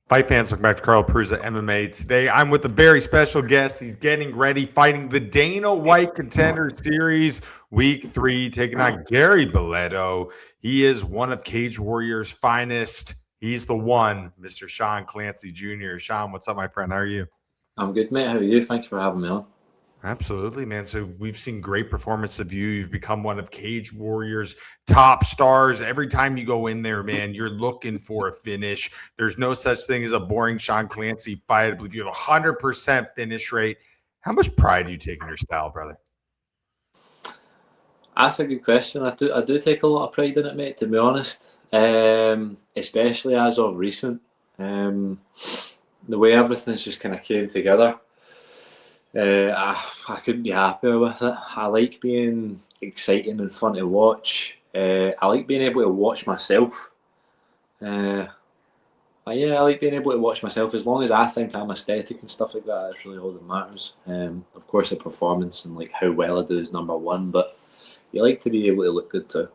Fight fans, welcome back to Carl Prusa MMA. Today, I'm with a very special guest. He's getting ready, fighting the Dana White Contender Series Week 3, taking on Gary Balletto. He is one of Cage Warriors' finest. He's the one, Mr. Sean Clancy Jr. Sean, what's up, my friend? How are you? I'm good, mate. How are you? Thank you for having me on. Absolutely, man. So we've seen great performance of you. You've become one of Cage Warriors' top stars. Every time you go in there, man, you're looking for a finish. There's no such thing as a boring Sean Clancy fight. I believe you have a 100% finish rate. How much pride do you take in your style, brother? That's a good question. I do take a lot of pride in it, mate, to be honest. Especially as of recent. The way everything's just kind of came together. I couldn't be happier with it. I like being exciting and fun to watch. I like being able to watch myself. Uh, I like being able to watch myself as long as I think I'm aesthetic and stuff like that. That's really all that matters. Of course, the performance and like how well I do is number one, but you like to be able to look good too.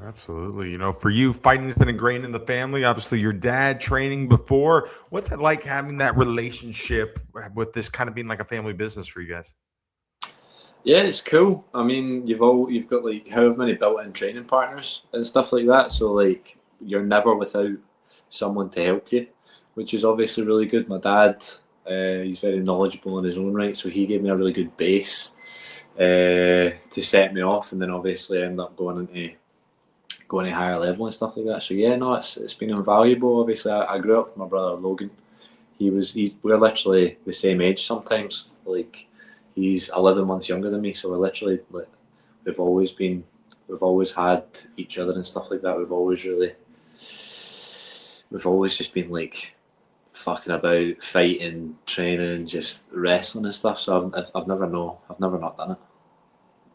Absolutely. You know, for you, fighting's been ingrained in the family. Obviously, your dad training before. What's it like having that relationship with this kind of being like a family business for you guys? Yeah, it's cool. I mean, you've got like however many built-in training partners and stuff like that. So like you're never without someone to help you, which is obviously really good. My dad, he's very knowledgeable in his own right, so he gave me a really good base to set me off, and then obviously I ended up going to higher level and stuff like that. So yeah, no, it's been invaluable. Obviously, I grew up with my brother Logan. We're literally the same age sometimes. Like he's 11 months younger than me, so we're literally like we've always been we've always had each other and stuff like that. We've always just been like fucking about, fighting, training, just wrestling and stuff. So I've never not done it.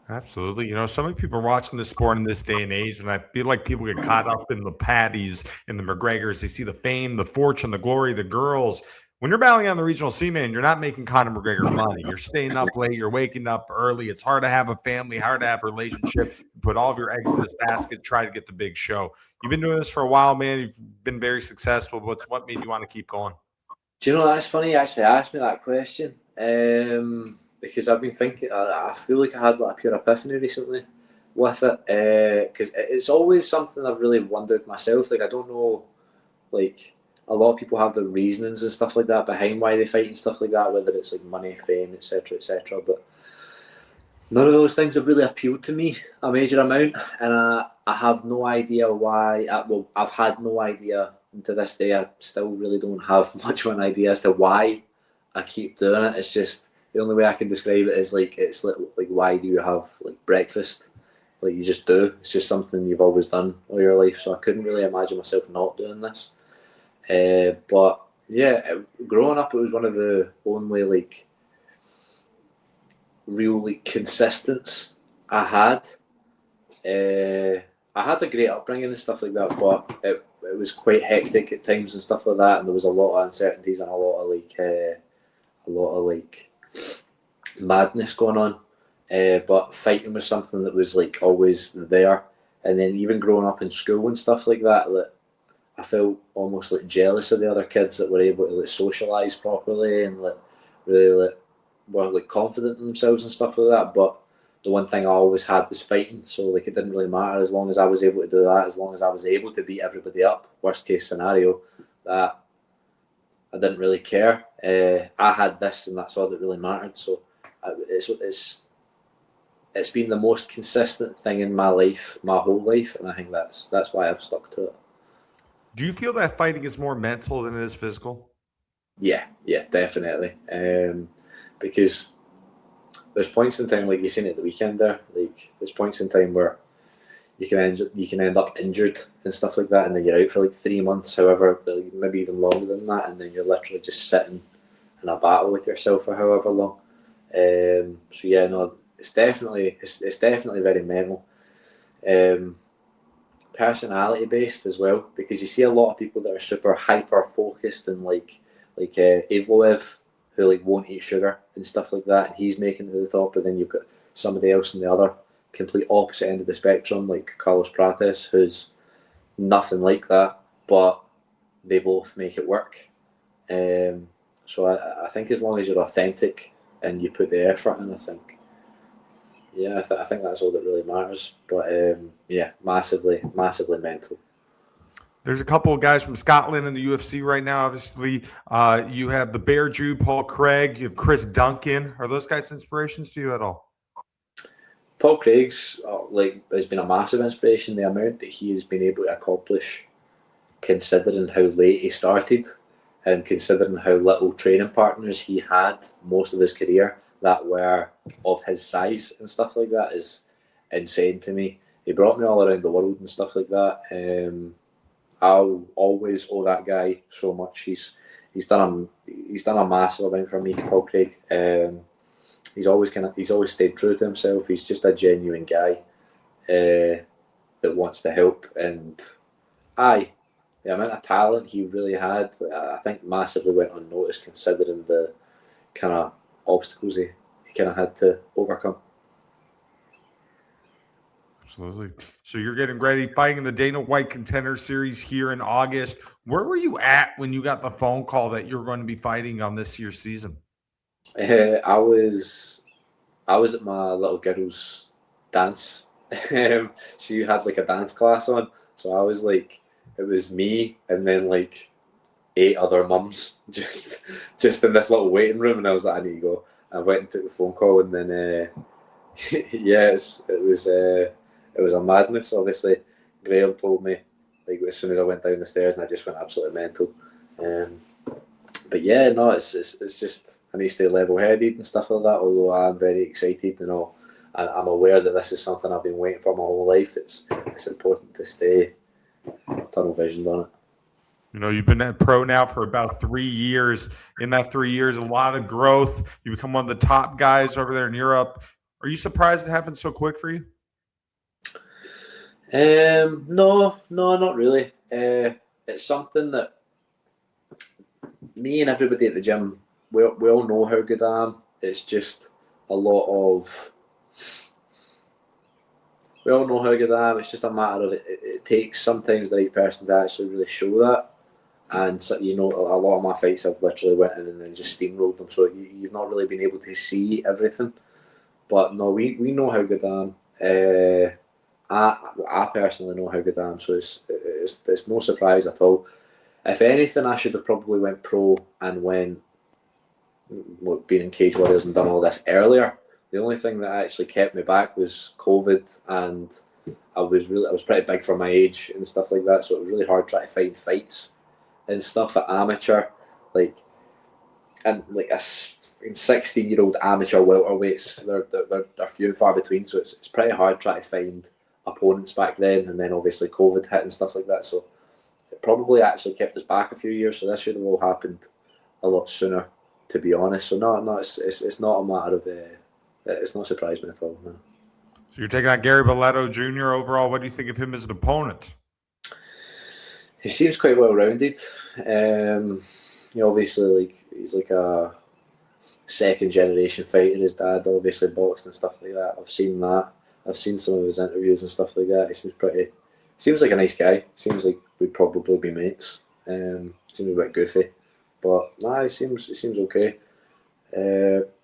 Absolutely. You know, so many people are watching this sport in this day and age, and I feel like people get caught up in the patties and the McGregors. They see the fame, the fortune, the glory, the girls. When you're battling on the regional C man, you're not making Conor McGregor money. You're staying up late. You're waking up early. It's hard to have a family, hard to have a relationship. You put all of your eggs in this basket, try to get the big show. You've been doing this for a while, man. You've been very successful. What made you want to keep going? Do you know that's funny? You actually asked me that question because I've been thinking. I feel like I had like a pure epiphany recently with it because it's always something I've really wondered myself. Like I don't know, like a lot of people have their reasonings and stuff like that behind why they fight and stuff like that, whether it's like money, fame, etc., etc. But none of those things have really appealed to me a major amount, and I have no idea why. Well, I've had no idea and to this day. I still really don't have much of an idea as to why I keep doing it. It's just the only way I can describe it is like it's like why do you have like breakfast? Like you just do. It's just something you've always done all your life. So I couldn't really imagine myself not doing this. But yeah, growing up, it was one of the only like real like consistence I had. I had a great upbringing and stuff like that, but it was quite hectic at times and stuff like that, and there was a lot of uncertainties and a lot of like madness going on. But fighting was something that was like always there, and then even growing up in school and stuff like that, that I felt almost like jealous of the other kids that were able to like socialize properly and like really like were like confident in themselves and stuff like that. But the one thing I always had was fighting, so like it didn't really matter as long as I was able to do that, as long as I was able to beat everybody up. Worst case scenario, that I didn't really care. I had this, and that's all that really mattered. So it's been the most consistent thing in my life, my whole life, and I think that's why I've stuck to it. Do you feel that fighting is more mental than it is physical? Yeah, yeah, definitely. Because there's points in time, like you seen at the weekend there, like there's points in time where you can end up injured and stuff like that, and then you're out for like 3 months, however, like maybe even longer than that, and then you're literally just sitting in a battle with yourself for however long. So yeah, no, it's definitely very mental. Um, Personality based as well, because you see a lot of people that are super hyper focused and Evloev, who like won't eat sugar and stuff like that, and he's making it to the top. And then you've got somebody else on the other complete opposite end of the spectrum, like Carlos Prates, who's nothing like that, but they both make it work. So I think as long as you're authentic and you put the effort in, I think, yeah, I think that's all that really matters. But yeah, massively mental. There's a couple of guys from Scotland in the UFC right now. Obviously, you have the Bear Jew, Paul Craig. You have Chris Duncan. Are those guys inspirations to you at all? Paul Craig's has been a massive inspiration. The amount that he has been able to accomplish, considering how late he started, and considering how little training partners he had most of his career that were of his size and stuff like that, is insane to me. He brought me all around the world and stuff like that. I'll always owe that guy so much. He's done a massive amount for me, Paul Craig. He's always stayed true to himself. He's just a genuine guy that wants to help, and the amount of talent he really had, I think, massively went unnoticed considering the kind of obstacles he kind of had to overcome. Absolutely. So you're getting ready, fighting in the Dana White Contender Series here in August. Where were you at when you got the phone call that you're going to be fighting on this year's season? I was at my little girl's dance. She had like a dance class on, so I was like, it was me and then like 8 other mums just in this little waiting room, and I was like, I need to go. I went and took the phone call, and then yes, it was a madness. Obviously, Graham told me like as soon as I went down the stairs, and I just went absolutely mental. But yeah, no, it's just I need to stay level-headed and stuff like that. Although I'm very excited, and I'm aware that this is something I've been waiting for my whole life. It's important to stay tunnel visioned on it. You know, you've been a pro now for about 3 years. In that 3 years, a lot of growth. You become one of the top guys over there in Europe. Are you surprised it happened so quick for you? No, not really. It's something that me and everybody at the gym, we all know how good I am. It's just a lot of... We all know how good I am. It's just a matter of it takes sometimes the right person to actually really show that. And so, you know, a lot of my fights I've literally went in and then just steamrolled them. So you've not really been able to see everything. But no, we know how good I am. I personally know how good I am. So it's no surprise at all. If anything, I should have probably went pro and been in Cage Warriors and done all this earlier. The only thing that actually kept me back was COVID, and I was pretty big for my age and stuff like that. So it was really hard trying to find fights and stuff at amateur, like a 16-year-old amateur welterweights. They're few and far between. So it's pretty hard trying to find opponents back then. And then obviously COVID hit and stuff like that. So it probably actually kept us back a few years. So this should have all happened a lot sooner, to be honest. So no, it's not a matter of it's not surprised me at all. No. So you're taking out Gary Balletto Jr. overall. What do you think of him as an opponent? He seems quite well rounded. Obviously he's like a second generation fighter. His dad obviously boxed and stuff like that. I've seen that. I've seen some of his interviews and stuff like that. He seems like a nice guy. Seems like we'd probably be mates. Seems a bit goofy, but nah, he seems okay.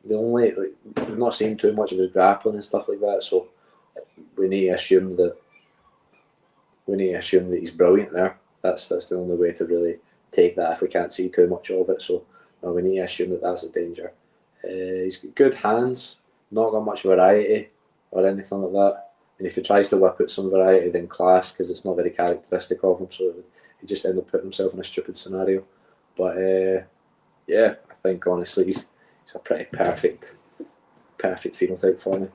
We've not seen too much of his grappling and stuff like that, so we need to assume that he's brilliant there. That's the only way to really take that if we can't see too much of it. So no, we need to assume that that's a danger. He's got good hands, not got much variety or anything like that. And if he tries to whip out some variety, then class, because it's not very characteristic of him. So he just ends up putting himself in a stupid scenario. But yeah, I think honestly he's a pretty perfect phenotype for me.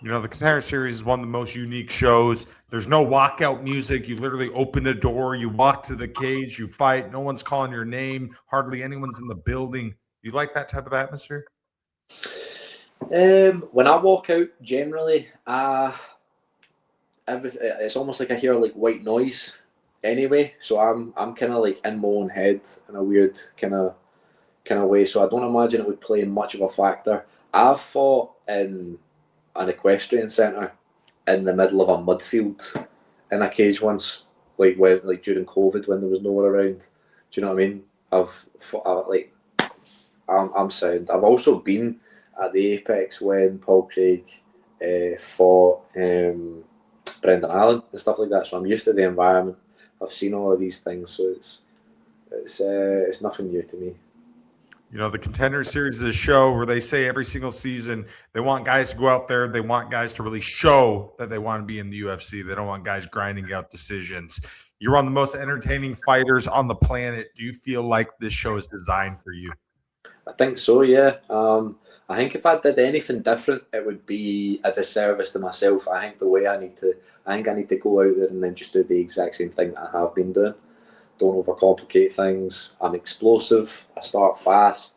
You know, the Contender Series is one of the most unique shows. There's no walkout music. You literally open the door, you walk to the cage, you fight. No one's calling your name. Hardly anyone's in the building. You like that type of atmosphere? When I walk out, generally, it's almost like I hear like white noise anyway. So I'm kind of like in my own head in a weird kind of way. So I don't imagine it would play much of a factor. I've fought in an equestrian centre in the middle of a mud field in a cage once, like during COVID when there was no one around, Do you know what I mean? I'm sound. I've also been at the Apex when Paul Craig fought Brendan Allen and stuff like that. So I'm used to the environment. I've seen all of these things, so it's nothing new to me. You know, the Contender Series is a show where they say every single season they want guys to go out there. They want guys to really show that they want to be in the UFC. They don't want guys grinding out decisions. You're one of the most entertaining fighters on the planet. Do you feel like this show is designed for you? I think so, yeah. I think if I did anything different, it would be a disservice to myself. I think I need to go out there and then just do the exact same thing that I have been doing. Don't overcomplicate things. I'm explosive. I start fast.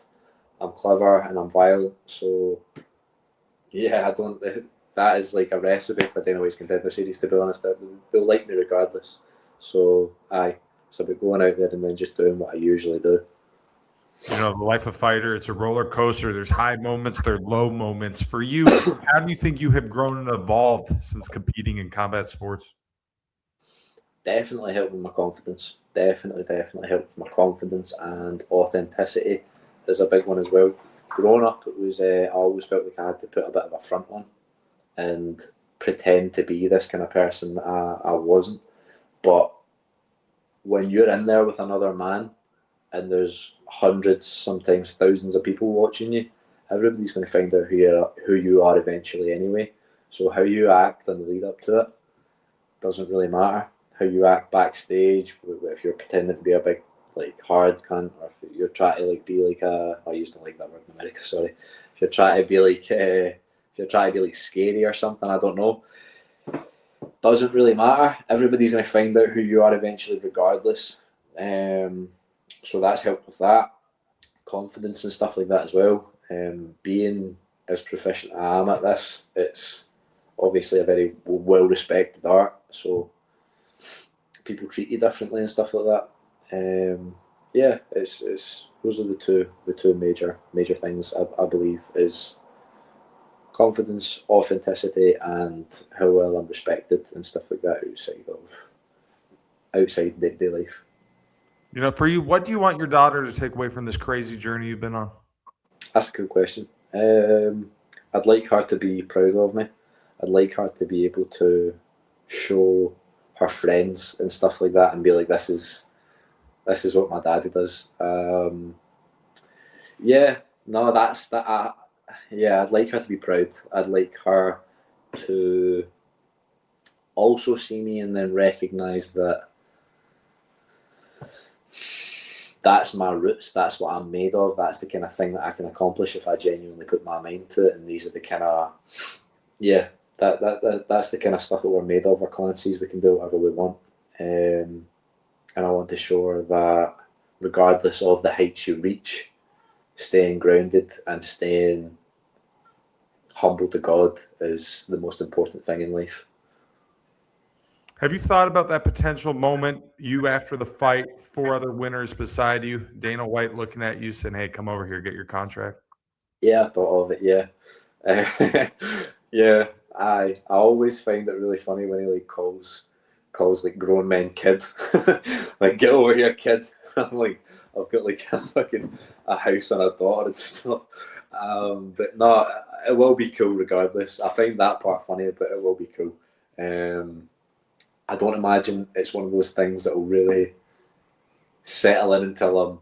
I'm clever and I'm violent. So, yeah, I don't. That is like a recipe for Dana White's Contender Series. To be honest, they'll like me regardless. So, so we're going out there and then just doing what I usually do. You know, the life of fighter, it's a roller coaster. There's high moments, there's low moments. For you, how do you think you have grown and evolved since competing in combat sports? Definitely helped with my confidence. Definitely helped with my confidence, and authenticity is a big one as well. Growing up, it was I always felt like I had to put a bit of a front on and pretend to be this kind of person that I wasn't. But when you're in there with another man and there's hundreds, sometimes thousands of people watching you, everybody's going to find out who you are eventually anyway. So how you act in the lead up to it doesn't really matter. How you act backstage, if you're pretending to be a big like hard cunt, or if you're trying to like be like I used to like that word in America. Sorry, if you're trying to be like scary or something, I don't know. Doesn't really matter. Everybody's going to find out who you are eventually, regardless. So that's helped with that confidence and stuff like that as well. Being as proficient I am at this, it's obviously a very well respected art. So people treat you differently and stuff like that. Yeah, it's those are the two major things I believe is confidence, authenticity, and how well I'm respected and stuff like that outside day-to-day life. You know, for you, what do you want your daughter to take away from this crazy journey you've been on? That's a good question. I'd like her to be proud of me. I'd like her to be able to show her friends and stuff like that and be like, this is what my daddy does. Yeah, no, that's that. Yeah, I'd like her to be proud. I'd like her to also see me and then recognise that that's my roots, that's what I'm made of, that's the kind of thing that I can accomplish if I genuinely put my mind to it, and these are the kind of, yeah, that's the kind of stuff that we're made of, we're Clancy's, we can do whatever we want, and I want to show her that regardless of the heights you reach, staying grounded and staying humble to God is the most important thing in life. Have you thought about that potential moment, you after the fight, 4 other winners beside you, Dana White looking at you saying, hey, come over here, get your contract? Yeah, I thought of it, yeah. Yeah, I always find it really funny when he like calls like grown men kid. Like, get over here, kid. I'm like, I've got like a house and a daughter and stuff. But no, it will be cool regardless. I find that part funny, but it will be cool. I don't imagine it's one of those things that will really settle in until I'm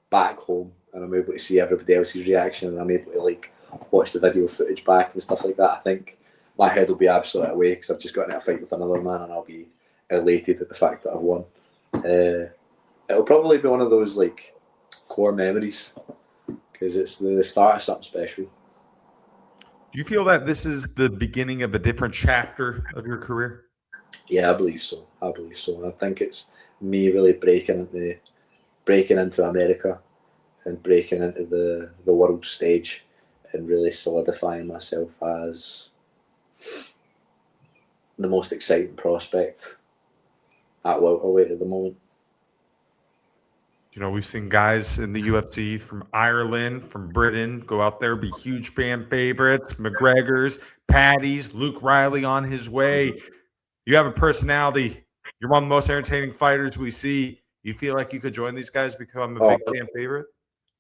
back home and I'm able to see everybody else's reaction and I'm able to like watch the video footage back and stuff like that. I think my head will be absolutely away because I've just got into a fight with another man and I'll be elated at the fact that I've won. It'll probably be one of those like core memories because it's the start of something special. Do you feel that this is the beginning of a different chapter of your career? Yeah, I believe so. I think it's me really breaking into America and breaking into the world stage and really solidifying myself as the most exciting prospect at welterweight at the moment. You know, we've seen guys in the UFC from Ireland, from Britain, go out there, be huge fan favorites, McGregor's, Paddy's, Luke Riley on his way. You have a personality. You're one of the most entertaining fighters we see. You feel like you could join these guys, become a Oh, big fan favorite?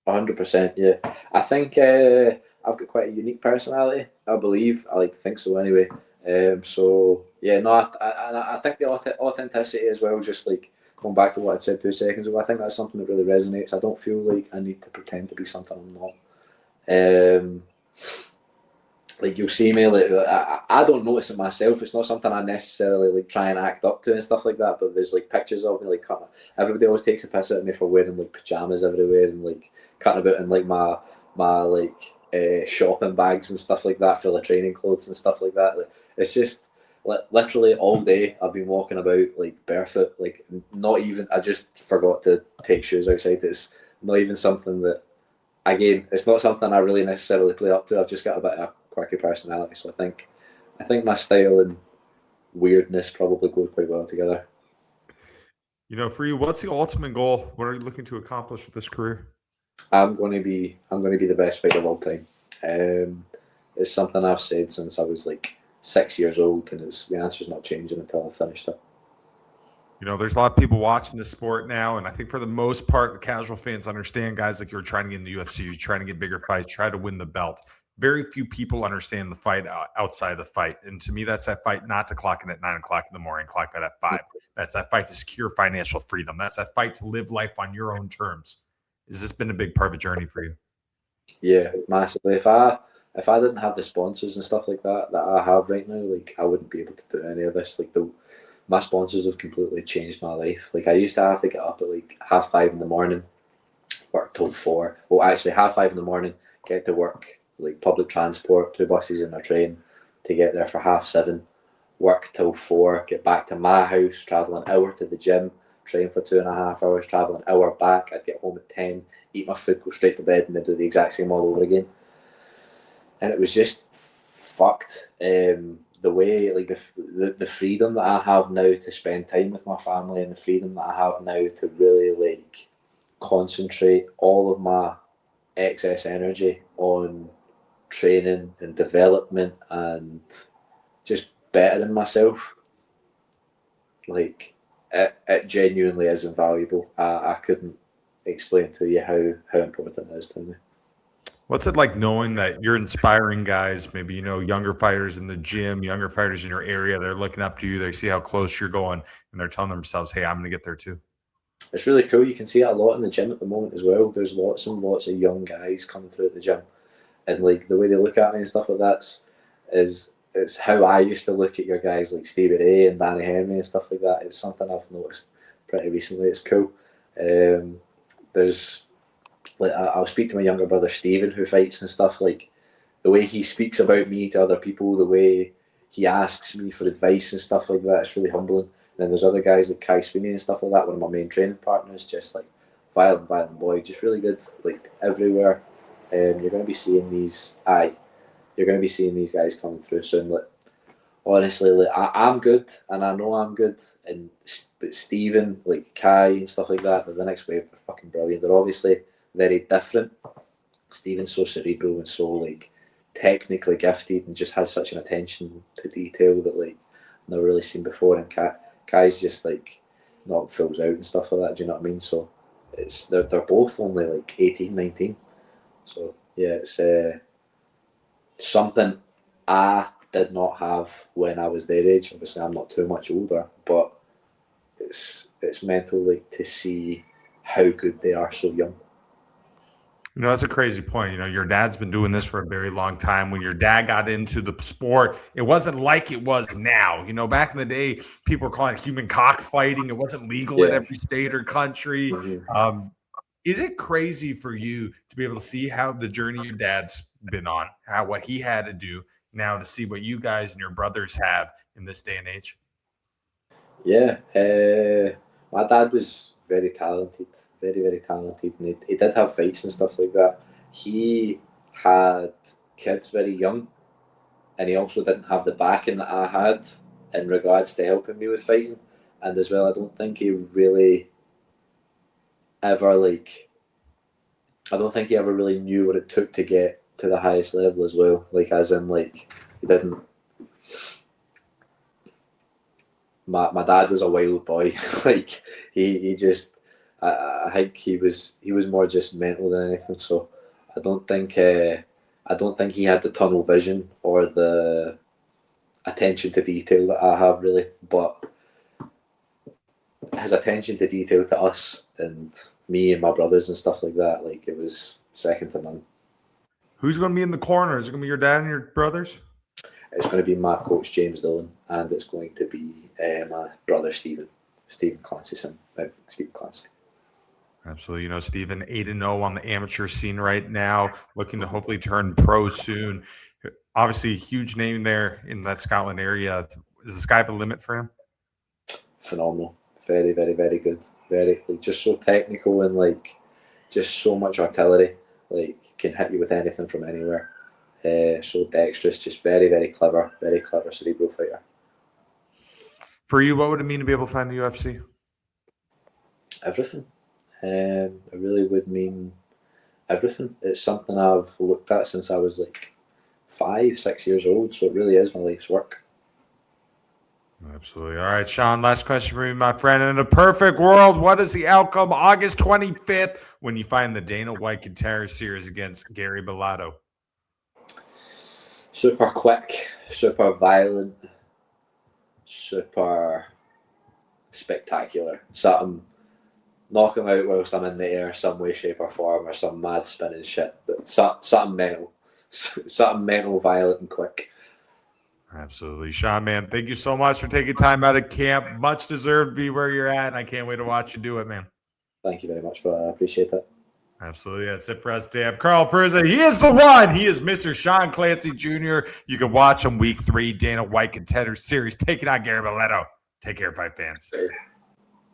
100%, yeah. I think I've got quite a unique personality, I believe. I like to think so anyway. So, yeah, no, I think the authenticity as well, just like going back to what I said 2 seconds ago, I think that's something that really resonates. I don't feel like I need to pretend to be something I'm not. Like you'll see me, like I don't notice it myself. It's not something I necessarily like try and act up to and stuff like that. But there's like pictures of me, like everybody always takes a piss out of me for wearing like pajamas everywhere and like cutting about in like my like shopping bags and stuff like that, full of training clothes and stuff like that. Like, it's just literally all day I've been walking about like barefoot. Like not even I just forgot to take shoes outside. It's not even something that. Again, it's not something I really necessarily play up to. I've just got a bit of a quirky personality, so I think my style and weirdness probably go quite well together. For you, what's the ultimate goal? What are you looking to accomplish with this career? I'm going to be the best fighter of all time. It's something I've said since I was like 6 years old, and the answer's not changing until I've finished it. There's a lot of people watching this sport now, and I think for the most part, the casual fans understand guys like you're trying to get in the UFC, you're trying to get bigger fights, try to win the belt. Very few people understand the fight outside the fight. And to me, that's that fight not to clock in at 9 o'clock in the morning, clock out at 5. That's that fight to secure financial freedom. That's that fight to live life on your own terms. Has this been a big part of a journey for you? Yeah, massively. If I didn't have the sponsors and stuff like that I have right now, like I wouldn't be able to do any of this. Like my sponsors have completely changed my life. Like I used to have to get up at like 5:30 in the morning, work till 4. Well, actually 5:30 in the morning, get to work, like public transport, 2 buses and a train to get there for 7:30, work till 4, get back to my house, travel an hour to the gym, train for 2.5 hours, travel an hour back. I'd get home at 10, eat my food, go straight to bed, and then do the exact same all over again. And it was just fucked. The way, like the freedom that I have now to spend time with my family, and the freedom that I have now to really like concentrate all of my excess energy on training and development and just bettering myself. Like it genuinely is invaluable. I couldn't explain to you how important it is to me. What's it like knowing that you're inspiring guys, maybe, younger fighters in the gym, younger fighters in your area, they're looking up to you, they see how close you're going, and they're telling themselves, hey, I'm going to get there too? It's really cool. You can see it a lot in the gym at the moment as well. There's lots and lots of young guys coming through at the gym, and like the way they look at me and stuff like that it's how I used to look at your guys like Stevie Ray and Danny Henry and stuff like that. It's something I've noticed pretty recently. It's cool. There's like I'll speak to my younger brother Stephen who fights and stuff. Like the way he speaks about me to other people, the way he asks me for advice and stuff like that, it's really humbling. And then there's other guys like Kai Sweeney and stuff like that, one of my main training partners, just like violent boy, just really good, like everywhere. You're going to be seeing these guys coming through soon. Like honestly, like I'm good, and I know I'm good, but Stephen, like Kai and stuff like that, the next wave, they're fucking brilliant. They're obviously very different. Stephen's so cerebral and so like technically gifted, and just has such an attention to detail that like I've never really seen before. And Kai's just like not fills out and stuff like that. Do you know what I mean? So they're both only like 18, 19. So yeah, it's something I did not have when I was their age. Obviously, I'm not too much older, but it's mental like to see how good they are so young. That's a crazy point. Your dad's been doing this for a very long time. When your dad got into the sport, it wasn't like it was now. Back in the day, people were calling it human cockfighting. It wasn't legal in every state or country. Mm-hmm. Is it crazy for you to be able to see how the journey your dad's been on, what he had to do now to see what you guys and your brothers have in this day and age? Yeah, my dad was very talented, very, very talented, and he did have fights and stuff like that. He had kids very young, and he also didn't have the backing that I had in regards to helping me with fighting. And as well, I don't think he really ever I don't think he ever really knew what it took to get to the highest level as well. Like as in like he didn't. My dad was a wild boy. Like he just I think he was more just mental than anything. So I don't think he had the tunnel vision or the attention to detail that I have really, but his attention to detail to us and me and my brothers and stuff like that, like it was second to none. Who's going to be in the corner? Is it going to be your dad and your brothers? It's going to be my coach James Dillon, and it's going to be my brother Stephen Clancy, Stephen Clancy. Absolutely. You know, Stephen, 8-0 on the amateur scene right now, looking to hopefully turn pro soon. Obviously, a huge name there in that Scotland area. Is the sky the limit for him? Phenomenal. Very, very, very good. Very, like, just so technical and like just so much artillery. Like can hit you with anything from anywhere. So dexterous, just very, very clever cerebral fighter. For you, what would it mean to be able to find the UFC? Everything. It really would mean everything. It's something I've looked at since I was like 5-6 years old, so it really is my life's work. Absolutely. All right, Sean, last question for you, my friend. In a perfect world, what is the outcome August 25th when you find the Dana White Contender series against Gary Balletto? Super quick, super violent, super spectacular. Something knock him out whilst I'm in the air, some way, shape, or form, or some mad spinning shit. But something mental, violent, and quick. Absolutely. Sean, man, thank you so much for taking time out of camp. Much deserved to be where you're at, and I can't wait to watch you do it, man. Thank you very much, brother. I appreciate that. Absolutely. That's it for us, Dan. Carl Perza, he is the one. He is Mr. Sean Clancy Jr. You can watch him week 3, Dana White Contender Series, taking on Gary Balletto. Take care, fight fans.